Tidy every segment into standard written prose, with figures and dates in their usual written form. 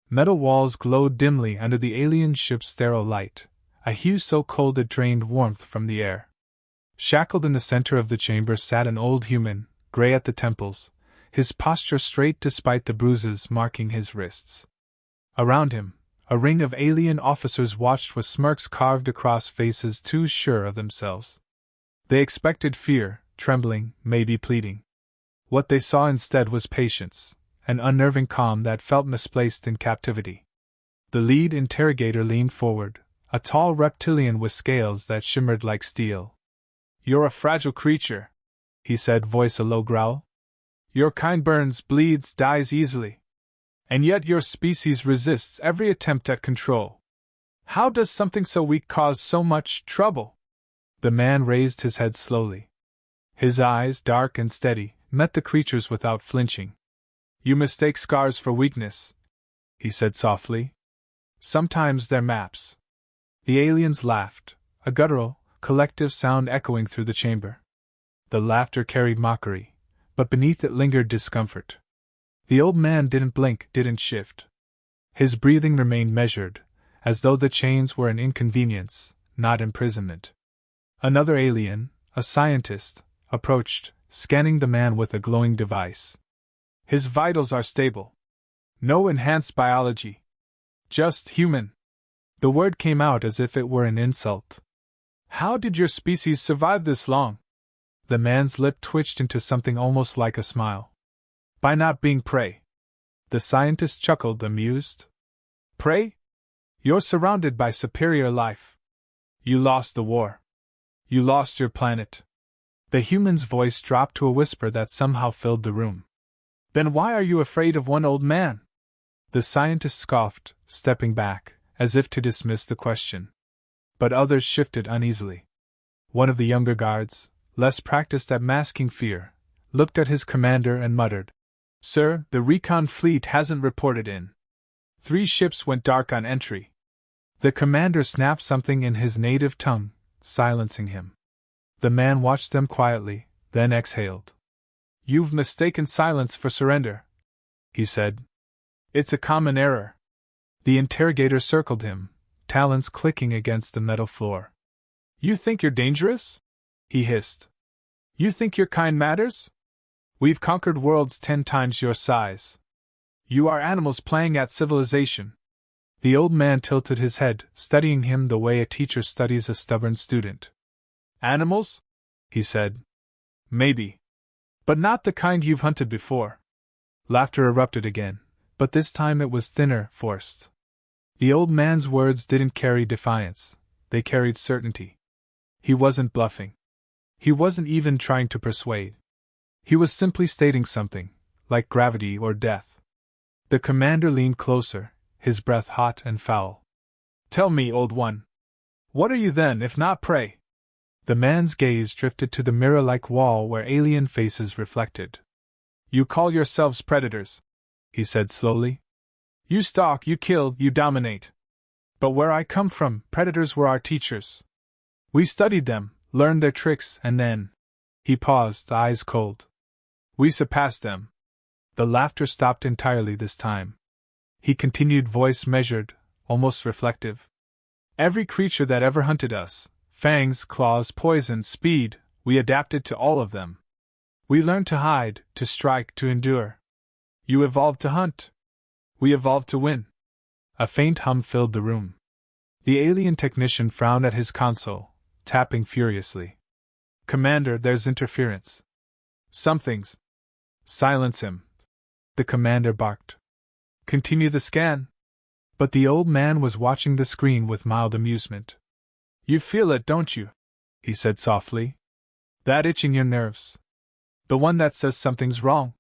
Metal walls glowed dimly under the alien ship's sterile light, a hue so cold it drained warmth from the air. Shackled in the center of the chamber sat an old human, gray at the temples, his posture straight despite the bruises marking his wrists. Around him, a ring of alien officers watched with smirks carved across faces too sure of themselves. They expected fear, trembling, maybe pleading. What they saw instead was patience, an unnerving calm that felt misplaced in captivity. The lead interrogator leaned forward, a tall reptilian with scales that shimmered like steel. "You're a fragile creature," he said, voice a low growl. "Your kind burns, bleeds, dies easily. And yet your species resists every attempt at control. How does something so weak cause so much trouble?" The man raised his head slowly. His eyes, dark and steady, met the creature's without flinching. "You mistake scars for weakness," he said softly. "Sometimes they're maps." The aliens laughed, a guttural, collective sound echoing through the chamber. The laughter carried mockery, but beneath it lingered discomfort. The old man didn't blink, didn't shift. His breathing remained measured, as though the chains were an inconvenience, not imprisonment. Another alien, a scientist, approached, scanning the man with a glowing device. "His vitals are stable. No enhanced biology. Just human." The word came out as if it were an insult. "How did your species survive this long?" The man's lip twitched into something almost like a smile. "By not being prey." The scientist chuckled, amused. "Prey? You're surrounded by superior life. You lost the war. You lost your planet." The human's voice dropped to a whisper that somehow filled the room. "Then why are you afraid of one old man?" The scientist scoffed, stepping back, as if to dismiss the question. But others shifted uneasily. One of the younger guards, less practiced at masking fear, looked at his commander and muttered, "Sir, the recon fleet hasn't reported in. 3 ships went dark on entry." The commander snapped something in his native tongue, silencing him. The man watched them quietly, then exhaled. "You've mistaken silence for surrender," he said. "It's a common error." The interrogator circled him, talons clicking against the metal floor. "You think you're dangerous?" he hissed. "You think your kind matters? We've conquered worlds 10 times your size. You are animals playing at civilization." The old man tilted his head, studying him the way a teacher studies a stubborn student. "Animals?" he said. "Maybe. But not the kind you've hunted before." Laughter erupted again, but this time it was thinner, forced. The old man's words didn't carry defiance, they carried certainty. He wasn't bluffing. He wasn't even trying to persuade. He was simply stating something, like gravity or death. The commander leaned closer, his breath hot and foul. "Tell me, old one. What are you then, if not prey?" The man's gaze drifted to the mirror-like wall where alien faces reflected. "You call yourselves predators," he said slowly. "You stalk, you kill, you dominate. But where I come from, predators were our teachers. We studied them, learned their tricks, and then—" He paused, eyes cold. "We surpassed them." The laughter stopped entirely this time. He continued, voice measured, almost reflective. "Every creature that ever hunted us, fangs, claws, poison, speed, we adapted to all of them. We learned to hide, to strike, to endure. You evolved to hunt. We evolved to win." A faint hum filled the room. The alien technician frowned at his console, tapping furiously. "Commander, there's interference." "Something's—" "Silence him," the commander barked. "Continue the scan." But the old man was watching the screen with mild amusement. "You feel it, don't you?" he said softly. "That itch in your nerves. The one that says something's wrong.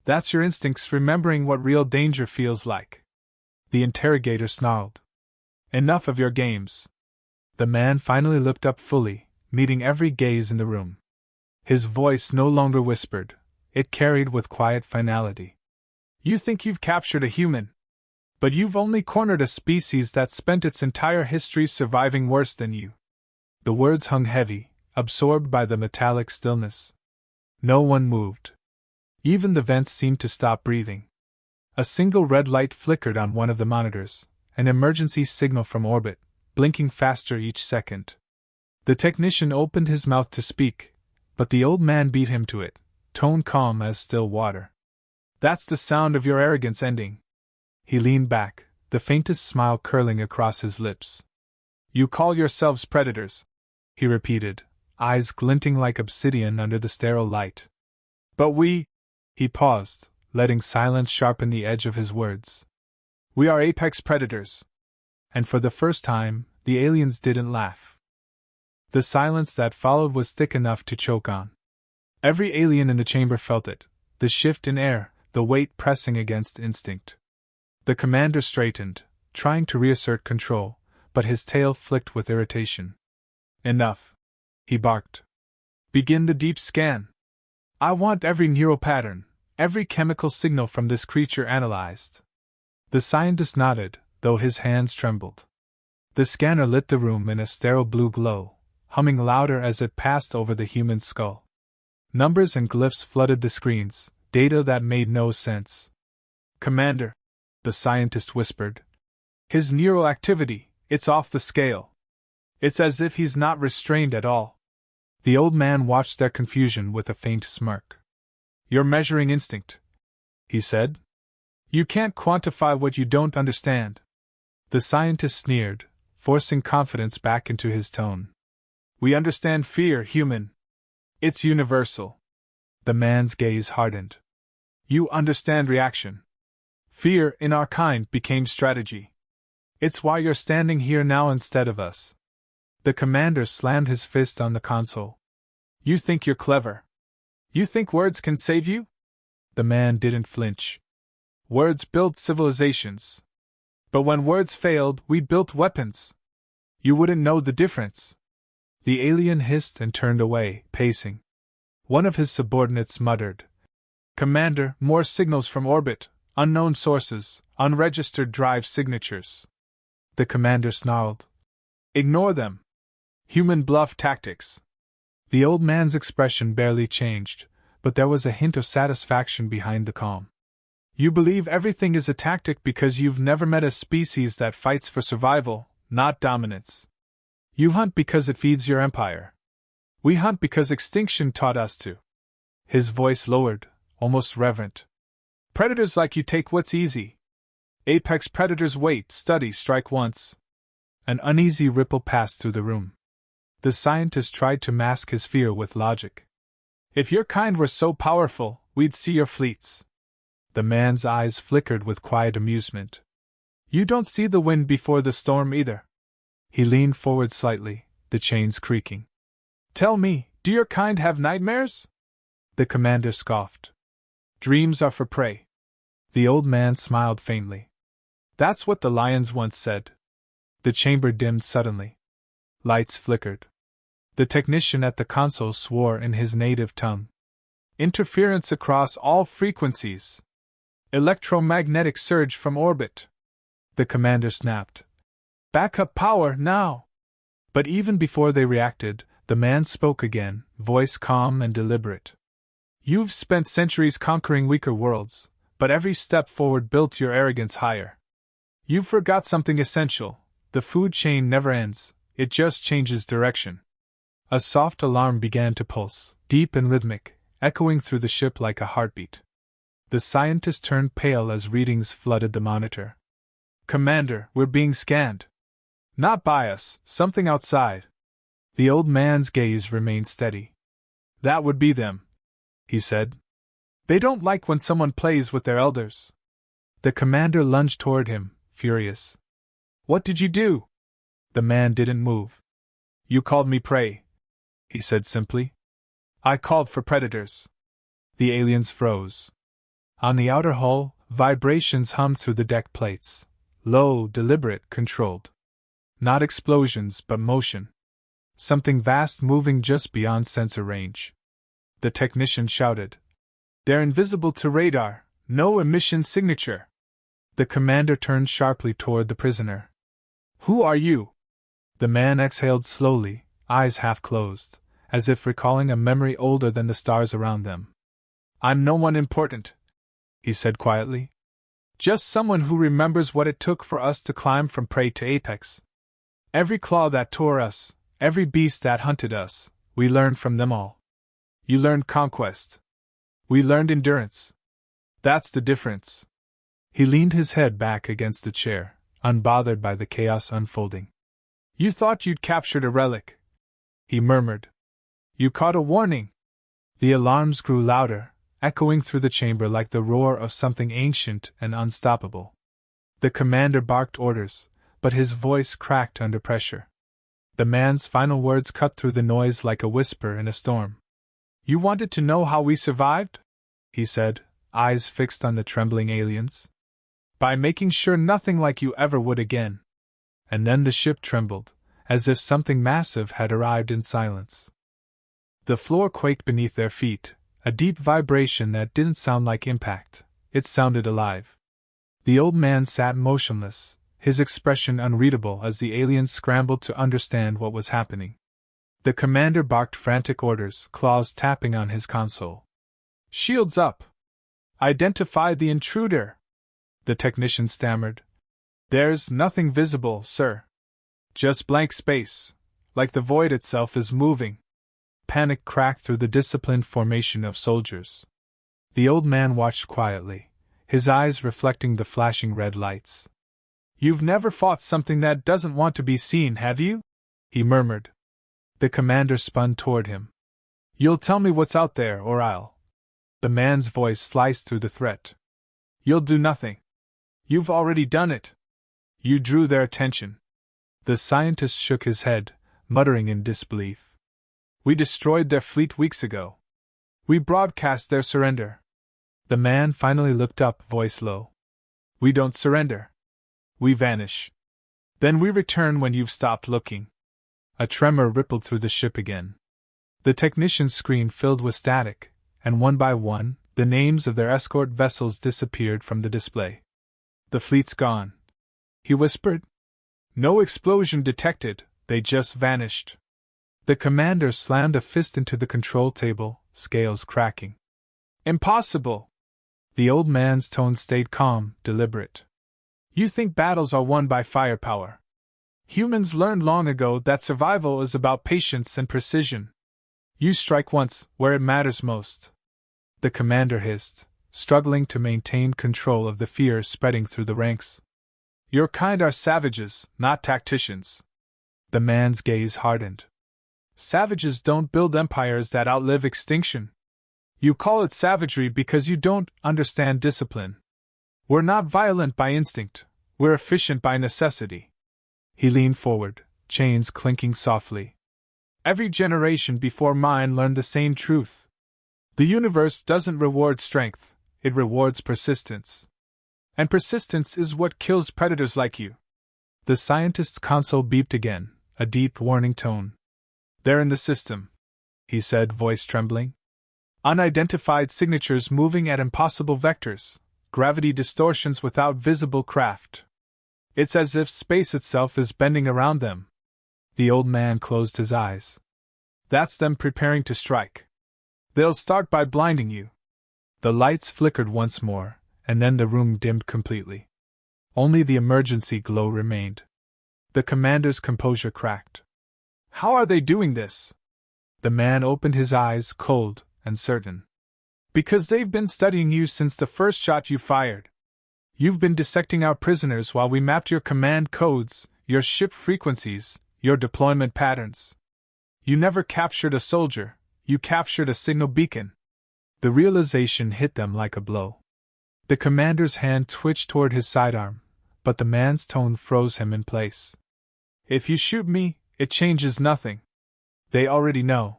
That's your instincts remembering what real danger feels like." The interrogator snarled. "Enough of your games." The man finally looked up fully, meeting every gaze in the room. His voice no longer whispered, it carried with quiet finality. "You think you've captured a human. But you've only cornered a species that spent its entire history surviving worse than you." The words hung heavy, absorbed by the metallic stillness. No one moved. Even the vents seemed to stop breathing. A single red light flickered on one of the monitors, an emergency signal from orbit, blinking faster each second. The technician opened his mouth to speak, but the old man beat him to it, tone calm as still water. That's the sound of your arrogance ending. He leaned back, the faintest smile curling across his lips. You call yourselves predators, he repeated, eyes glinting like obsidian under the sterile light. But he paused, letting silence sharpen the edge of his words. We are apex predators. And for the first time, the aliens didn't laugh. The silence that followed was thick enough to choke on. Every alien in the chamber felt it, the shift in air, the weight pressing against instinct. The commander straightened, trying to reassert control, but his tail flicked with irritation. Enough, he barked. Begin the deep scan. I want every neural pattern, every chemical signal from this creature analyzed. The scientist nodded, though his hands trembled. The scanner lit the room in a sterile blue glow, humming louder as it passed over the human skull. Numbers and glyphs flooded the screens, data that made no sense. Commander, the scientist whispered. His neural activity, it's off the scale. It's as if he's not restrained at all. The old man watched their confusion with a faint smirk. You're measuring instinct, he said. You can't quantify what you don't understand. The scientist sneered, forcing confidence back into his tone. We understand fear, human. It's universal. The man's gaze hardened. You understand reaction. Fear, in our kind, became strategy. It's why you're standing here now instead of us. The commander slammed his fist on the console. You think you're clever. You think words can save you? The man didn't flinch. Words built civilizations. But when words failed, we built weapons. You wouldn't know the difference. The alien hissed and turned away, pacing. One of his subordinates muttered. Commander, more signals from orbit, unknown sources, unregistered drive signatures. The commander snarled. Ignore them. Human bluff tactics. The old man's expression barely changed, but there was a hint of satisfaction behind the calm. You believe everything is a tactic because you've never met a species that fights for survival, not dominance. You hunt because it feeds your empire. We hunt because extinction taught us to. His voice lowered, almost reverent. Predators like you take what's easy. Apex predators wait, study, strike once. An uneasy ripple passed through the room. The scientist tried to mask his fear with logic. If your kind were so powerful, we'd see your fleets. The man's eyes flickered with quiet amusement. You don't see the wind before the storm either. He leaned forward slightly, the chains creaking. Tell me, do your kind have nightmares? The commander scoffed. Dreams are for prey. The old man smiled faintly. That's what the lions once said. The chamber dimmed suddenly. Lights flickered. The technician at the console swore in his native tongue. Interference across all frequencies. Electromagnetic surge from orbit. The commander snapped. Backup power, now! But even before they reacted, the man spoke again, voice calm and deliberate. You've spent centuries conquering weaker worlds, but every step forward built your arrogance higher. You forgot something essential. The food chain never ends, it just changes direction. A soft alarm began to pulse, deep and rhythmic, echoing through the ship like a heartbeat. The scientist turned pale as readings flooded the monitor. Commander, we're being scanned. Not by us, something outside. The old man's gaze remained steady. That would be them, he said. They don't like when someone plays with their elders. The commander lunged toward him, furious. What did you do? The man didn't move. You called me prey, he said simply. I called for predators. The aliens froze. On the outer hull, vibrations hummed through the deck plates. Low, deliberate, controlled. Not explosions, but motion. Something vast moving just beyond sensor range. The technician shouted. They're invisible to radar, no emission signature. The commander turned sharply toward the prisoner. Who are you? The man exhaled slowly, eyes half closed, as if recalling a memory older than the stars around them. I'm no one important, he said quietly. Just someone who remembers what it took for us to climb from prey to apex. Every claw that tore us, every beast that hunted us, we learned from them all. You learned conquest. We learned endurance. That's the difference. He leaned his head back against the chair, unbothered by the chaos unfolding. You thought you'd captured a relic, he murmured. You caught a warning. The alarms grew louder, echoing through the chamber like the roar of something ancient and unstoppable. The commander barked orders, but his voice cracked under pressure. The man's final words cut through the noise like a whisper in a storm. You wanted to know how we survived? He said, eyes fixed on the trembling aliens. By making sure nothing like you ever would again. And then the ship trembled, as if something massive had arrived in silence. The floor quaked beneath their feet, a deep vibration that didn't sound like impact, it sounded alive. The old man sat motionless, his expression unreadable as the aliens scrambled to understand what was happening. The commander barked frantic orders, claws tapping on his console. Shields up! Identify the intruder! The technician stammered. There's nothing visible, sir. Just blank space, like the void itself is moving. Panic cracked through the disciplined formation of soldiers. The old man watched quietly, his eyes reflecting the flashing red lights. You've never fought something that doesn't want to be seen, have you? He murmured. The commander spun toward him. You'll tell me what's out there, or I'll. The man's voice sliced through the threat. You'll do nothing. You've already done it. You drew their attention. The scientist shook his head, muttering in disbelief. We destroyed their fleet weeks ago. We broadcast their surrender. The man finally looked up, voice low. We don't surrender. We vanish. Then we return when you've stopped looking. A tremor rippled through the ship again. The technician's screen filled with static, and one by one, the names of their escort vessels disappeared from the display. The fleet's gone, he whispered. No explosion detected, they just vanished. The commander slammed a fist into the control table, scales cracking. Impossible! The old man's tone stayed calm, deliberate. You think battles are won by firepower. Humans learned long ago that survival is about patience and precision. You strike once, where it matters most. The commander hissed, struggling to maintain control of the fear spreading through the ranks. Your kind are savages, not tacticians. The man's gaze hardened. Savages don't build empires that outlive extinction. You call it savagery because you don't understand discipline. We're not violent by instinct, we're efficient by necessity. He leaned forward, chains clinking softly. Every generation before mine learned the same truth. The universe doesn't reward strength, it rewards persistence. And persistence is what kills predators like you. The scientist's console beeped again, a deep warning tone. They're in the system, he said, voice trembling. Unidentified signatures moving at impossible vectors, gravity distortions without visible craft. It's as if space itself is bending around them. The old man closed his eyes. That's them preparing to strike. They'll start by blinding you. The lights flickered once more, and then the room dimmed completely. Only the emergency glow remained. The commander's composure cracked. How are they doing this? The man opened his eyes, cold and certain. Because they've been studying you since the first shot you fired. You've been dissecting our prisoners while we mapped your command codes, your ship frequencies, your deployment patterns. You never captured a soldier, you captured a signal beacon. The realization hit them like a blow. The commander's hand twitched toward his sidearm, but the man's tone froze him in place. If you shoot me, it changes nothing. They already know.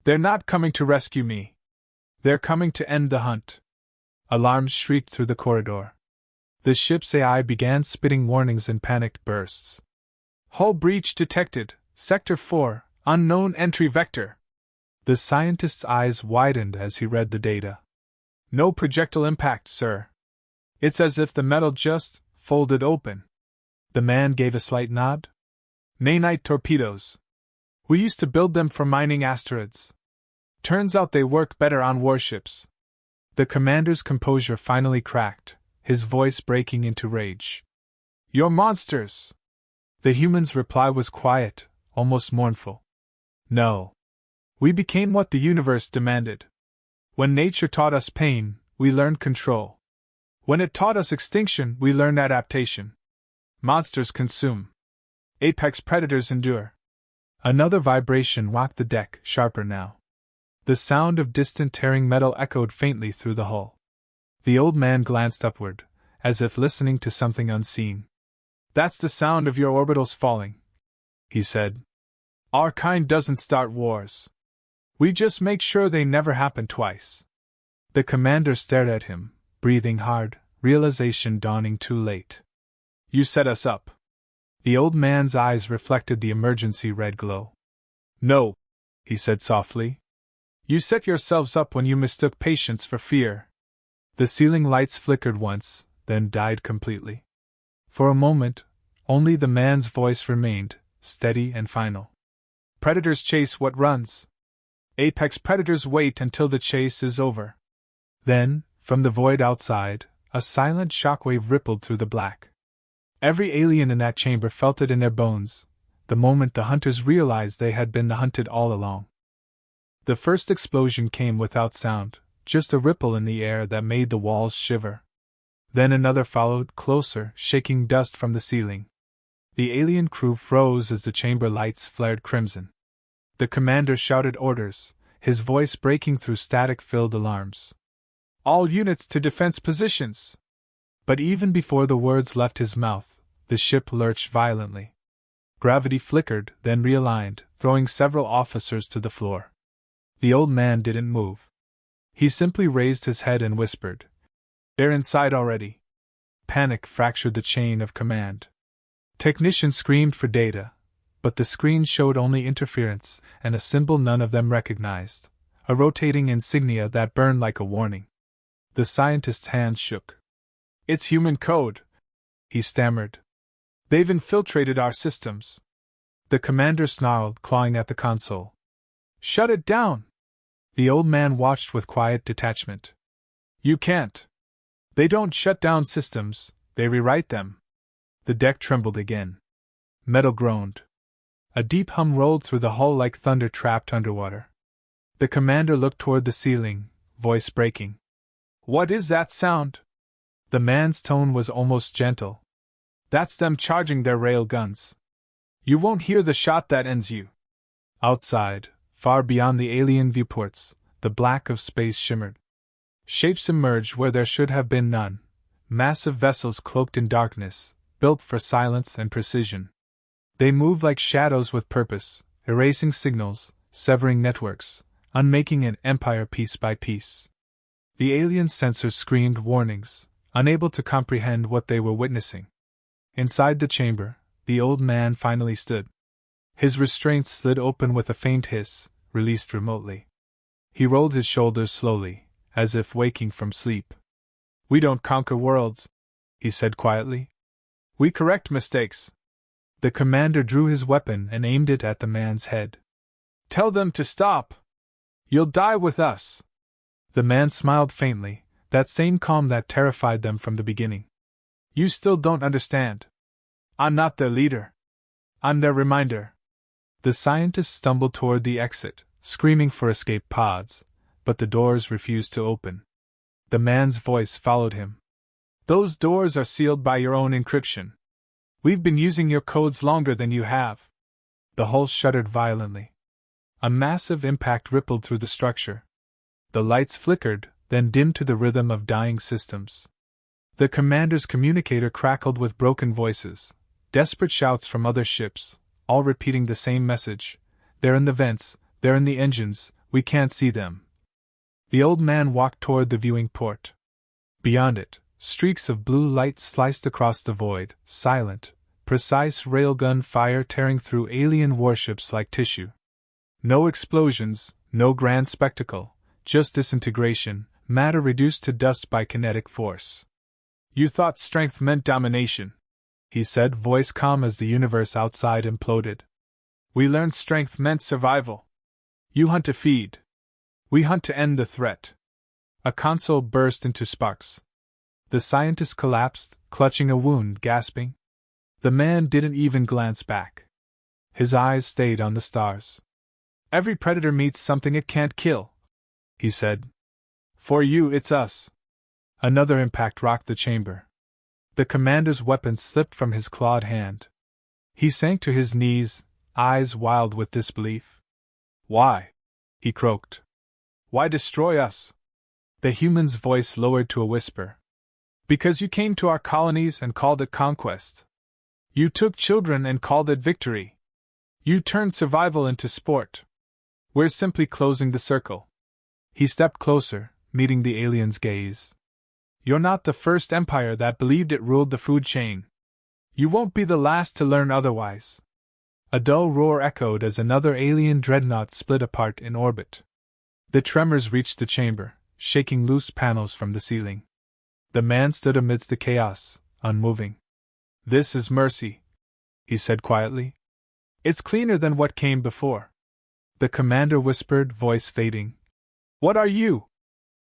They're not coming to rescue me. They're coming to end the hunt. Alarms shrieked through the corridor. The ship's AI began spitting warnings in panicked bursts. Hull breach detected, Sector 4, unknown entry vector. The scientist's eyes widened as he read the data. No projectile impact, sir. It's as if the metal just folded open. The man gave a slight nod. Nanite torpedoes. We used to build them for mining asteroids. Turns out they work better on warships. The commander's composure finally cracked, his voice breaking into rage. "You're monsters!" The human's reply was quiet, almost mournful. "No. We became what the universe demanded. When nature taught us pain, we learned control. When it taught us extinction, we learned adaptation. Monsters consume. Apex predators endure." Another vibration rocked the deck, sharper now. The sound of distant tearing metal echoed faintly through the hull. The old man glanced upward, as if listening to something unseen. "That's the sound of your orbitals falling," he said. "Our kind doesn't start wars. We just make sure they never happen twice." The commander stared at him, breathing hard, realization dawning too late. "You set us up." The old man's eyes reflected the emergency red glow. "No," he said softly. "You set yourselves up when you mistook patience for fear." The ceiling lights flickered once, then died completely. For a moment, only the man's voice remained, steady and final. "Predators chase what runs. Apex predators wait until the chase is over." Then, from the void outside, a silent shockwave rippled through the black. Every alien in that chamber felt it in their bones, the moment the hunters realized they had been the hunted all along. The first explosion came without sound, just a ripple in the air that made the walls shiver. Then another followed, closer, shaking dust from the ceiling. The alien crew froze as the chamber lights flared crimson. The commander shouted orders, his voice breaking through static-filled alarms. "All units to defense positions!" But even before the words left his mouth, the ship lurched violently. Gravity flickered, then realigned, throwing several officers to the floor. The old man didn't move. He simply raised his head and whispered, "They're inside already." Panic fractured the chain of command. Technicians screamed for data, but the screens showed only interference and a symbol none of them recognized, a rotating insignia that burned like a warning. The scientist's hands shook. "It's human code," he stammered. "They've infiltrated our systems." The commander snarled, clawing at the console. "Shut it down!" The old man watched with quiet detachment. "You can't. They don't shut down systems, they rewrite them." The deck trembled again. Metal groaned. A deep hum rolled through the hull like thunder trapped underwater. The commander looked toward the ceiling, voice breaking. "What is that sound?" The man's tone was almost gentle. "That's them charging their rail guns. You won't hear the shot that ends you." Outside, far beyond the alien viewports, the black of space shimmered. Shapes emerged where there should have been none, massive vessels cloaked in darkness, built for silence and precision. They moved like shadows with purpose, erasing signals, severing networks, unmaking an empire piece by piece. The alien sensors screamed warnings, unable to comprehend what they were witnessing. Inside the chamber, the old man finally stood. His restraints slid open with a faint hiss, released remotely. He rolled his shoulders slowly, as if waking from sleep. "We don't conquer worlds," he said quietly. "We correct mistakes." The commander drew his weapon and aimed it at the man's head. "Tell them to stop! You'll die with us!" The man smiled faintly, that same calm that terrified them from the beginning. "You still don't understand. I'm not their leader. I'm their reminder." The scientist stumbled toward the exit, screaming for escape pods, but the doors refused to open. The man's voice followed him. "Those doors are sealed by your own encryption. We've been using your codes longer than you have." The hull shuddered violently. A massive impact rippled through the structure. The lights flickered, then dimmed to the rhythm of dying systems. The commander's communicator crackled with broken voices, desperate shouts from other ships, all repeating the same message. "They're in the vents, they're in the engines, we can't see them." The old man walked toward the viewing port. Beyond it, streaks of blue light sliced across the void, silent, precise railgun fire tearing through alien warships like tissue. No explosions, no grand spectacle, just disintegration, matter reduced to dust by kinetic force. "You thought strength meant domination," he said, voice calm as the universe outside imploded. "We learned strength meant survival. You hunt to feed. We hunt to end the threat." A console burst into sparks. The scientist collapsed, clutching a wound, gasping. The man didn't even glance back. His eyes stayed on the stars. "Every predator meets something it can't kill," he said. "For you, it's us." Another impact rocked the chamber. The commander's weapon slipped from his clawed hand. He sank to his knees, eyes wild with disbelief. "Why?" he croaked. "Why destroy us?" The human's voice lowered to a whisper. "Because you came to our colonies and called it conquest. You took children and called it victory. You turned survival into sport. We're simply closing the circle." He stepped closer, meeting the alien's gaze. "You're not the first empire that believed it ruled the food chain. You won't be the last to learn otherwise." A dull roar echoed as another alien dreadnought split apart in orbit. The tremors reached the chamber, shaking loose panels from the ceiling. The man stood amidst the chaos, unmoving. "This is mercy," he said quietly. "It's cleaner than what came before." The commander whispered, voice fading. "What are you?"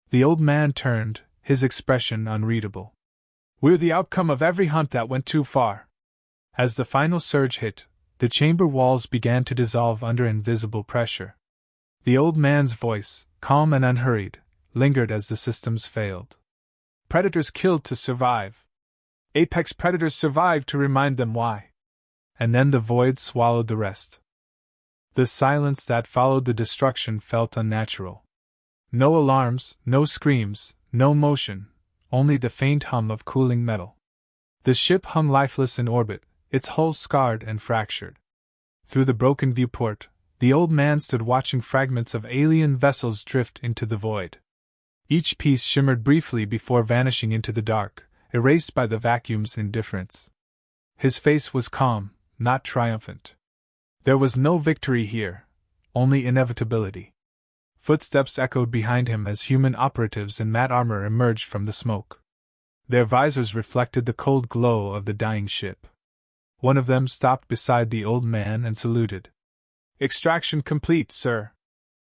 The old man turned, his expression unreadable. "We're the outcome of every hunt that went too far." As the final surge hit, the chamber walls began to dissolve under invisible pressure. The old man's voice, calm and unhurried, lingered as the systems failed. "Predators killed to survive. Apex predators survived to remind them why." And then the void swallowed the rest. The silence that followed the destruction felt unnatural. No alarms, no screams, no motion, only the faint hum of cooling metal. The ship hung lifeless in orbit, its hull scarred and fractured. Through the broken viewport, the old man stood watching fragments of alien vessels drift into the void. Each piece shimmered briefly before vanishing into the dark, erased by the vacuum's indifference. His face was calm, not triumphant. There was no victory here, only inevitability. Footsteps echoed behind him as human operatives in matte armor emerged from the smoke. Their visors reflected the cold glow of the dying ship. One of them stopped beside the old man and saluted. "Extraction complete, sir.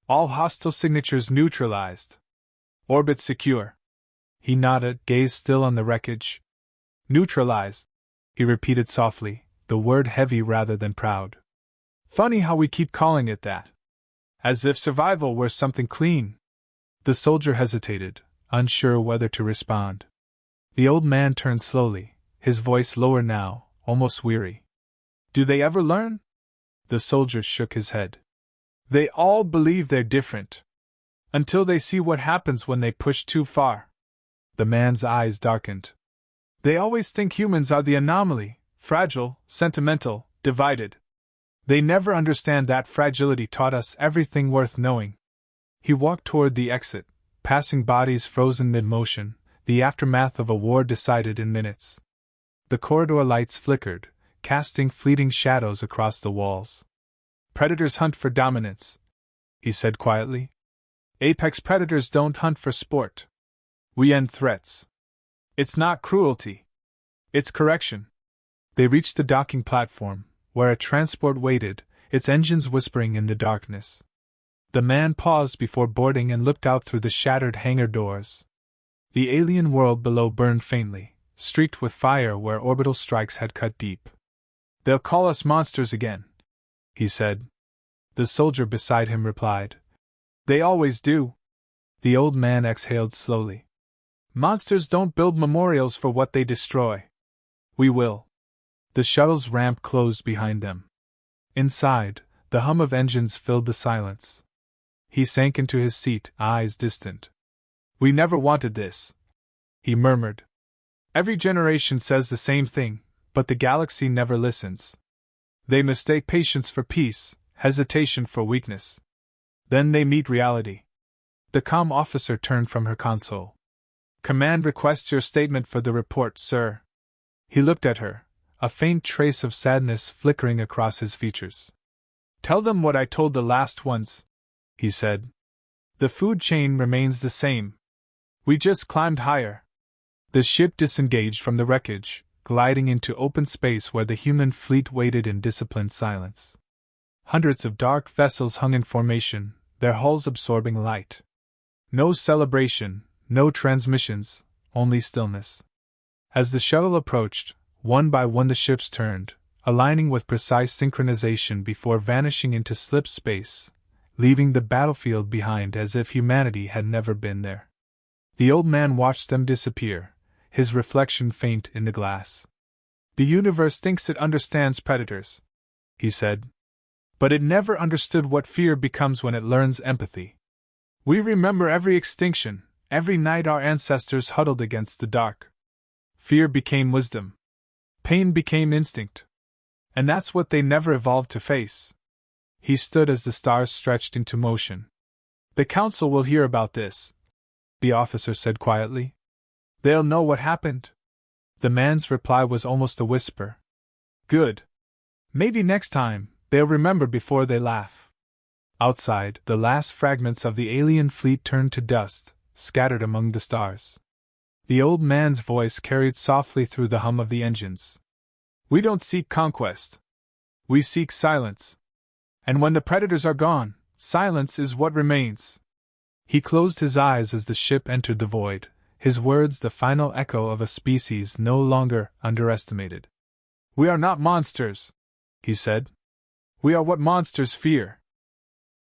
All hostile signatures neutralized. Orbit secure." He nodded, gaze still on the wreckage. "Neutralized," he repeated softly, the word heavy rather than proud. "Funny how we keep calling it that. As if survival were something clean." The soldier hesitated, unsure whether to respond. The old man turned slowly, his voice lower now, almost weary. "Do they ever learn?" The soldier shook his head. "They all believe they're different. Until they see what happens when they push too far." The man's eyes darkened. "They always think humans are the anomaly, fragile, sentimental, divided. They never understand that fragility taught us everything worth knowing." He walked toward the exit, passing bodies frozen mid-motion, the aftermath of a war decided in minutes. The corridor lights flickered, casting fleeting shadows across the walls. "Predators hunt for dominance," he said quietly. "Apex predators don't hunt for sport. We end threats. It's not cruelty. It's correction." They reached the docking platform, where a transport waited, its engines whispering in the darkness. The man paused before boarding and looked out through the shattered hangar doors. The alien world below burned faintly, streaked with fire where orbital strikes had cut deep. "They'll call us monsters again," he said. The soldier beside him replied. "They always do." The old man exhaled slowly. "Monsters don't build memorials for what they destroy. We will." The shuttle's ramp closed behind them. Inside, the hum of engines filled the silence. He sank into his seat, eyes distant. "We never wanted this," he murmured. "Every generation says the same thing, but the galaxy never listens. They mistake patience for peace, hesitation for weakness. Then they meet reality." The comm officer turned from her console. "Command requests your statement for the report, sir." He looked at her, a faint trace of sadness flickering across his features. "Tell them what I told the last ones," he said. "The food chain remains the same. We just climbed higher." The ship disengaged from the wreckage, gliding into open space where the human fleet waited in disciplined silence. Hundreds of dark vessels hung in formation, their hulls absorbing light. No celebration, no transmissions, only stillness. As the shuttle approached, one by one the ships turned, aligning with precise synchronization before vanishing into slip space, leaving the battlefield behind as if humanity had never been there. The old man watched them disappear, his reflection faint in the glass. "The universe thinks it understands predators," he said. "But it never understood what fear becomes when it learns empathy. We remember every extinction, every night our ancestors huddled against the dark. Fear became wisdom. Pain became instinct. And that's what they never evolved to face." He stood as the stars stretched into motion. "The Council will hear about this," the officer said quietly. "They'll know what happened." The man's reply was almost a whisper. "Good. Maybe next time, they'll remember before they laugh." Outside, the last fragments of the alien fleet turned to dust, scattered among the stars. The old man's voice carried softly through the hum of the engines. "We don't seek conquest. We seek silence. And when the predators are gone, silence is what remains." He closed his eyes as the ship entered the void, his words the final echo of a species no longer underestimated. "We are not monsters," he said. "We are what monsters fear.